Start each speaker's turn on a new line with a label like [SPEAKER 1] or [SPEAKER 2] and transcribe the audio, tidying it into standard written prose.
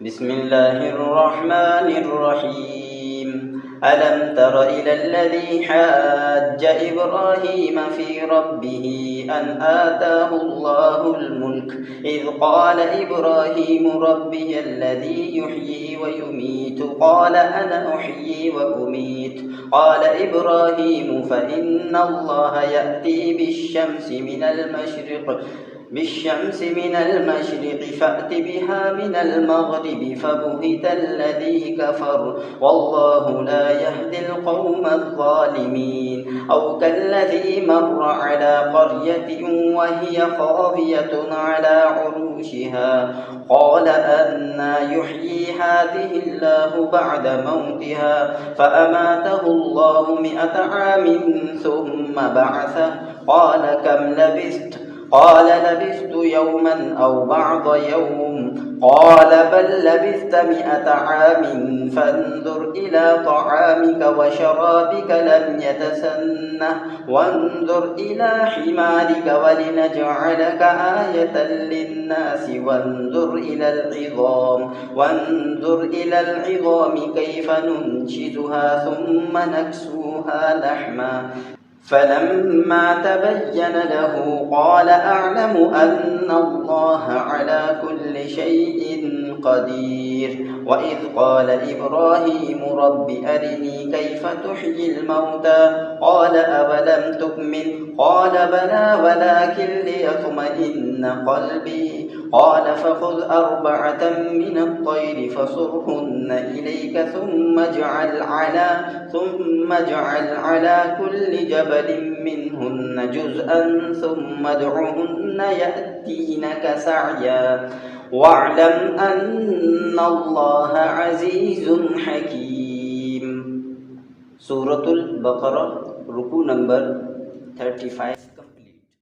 [SPEAKER 1] بسم الله الرحمن الرحيم ألم تر إلى الذي حاج إبراهيم في ربه أن آتاه الله الملك إذ قال إبراهيم ربي الذي يحيي ويميت قال أنا أحيي وأميت قال إبراهيم فإن الله يأتي بالشمس من المشرق فأت بها من المغرب فبهت الذي كفر والله لا يهدي القوم الظالمين أو كالذي مر على قرية وهي خاوية على عروشها قال أنى يحيي هذه الله بعد موتها فأماته الله 100 عام ثم بعثه قال كم لبثت قال لبثت يوما أو بعض يوم قال بل لبثت 100 عام فانظر إلى طعامك وشرابك لم يتسنه وانظر إلى حمارك ولنجعلك آية للناس وانظر إلى العظام كيف ننشزها ثم نكسوها لحما فلما تبين له قال أعلم أن الله على كل شيء قدير وإذ قال إبراهيم رب أرني كيف تحيي الموتى قال أولم تؤمن قال بلى ولكن ليطمئن قلبي قال فخذ 4 من الطير فصرهن إليك ثم اجعل على كل جبل منهن جزءا ثم ادعهن يأتينك سعيا واعلم أن الله عزيز حكيم. Suratul Baqarah, ruku number 35.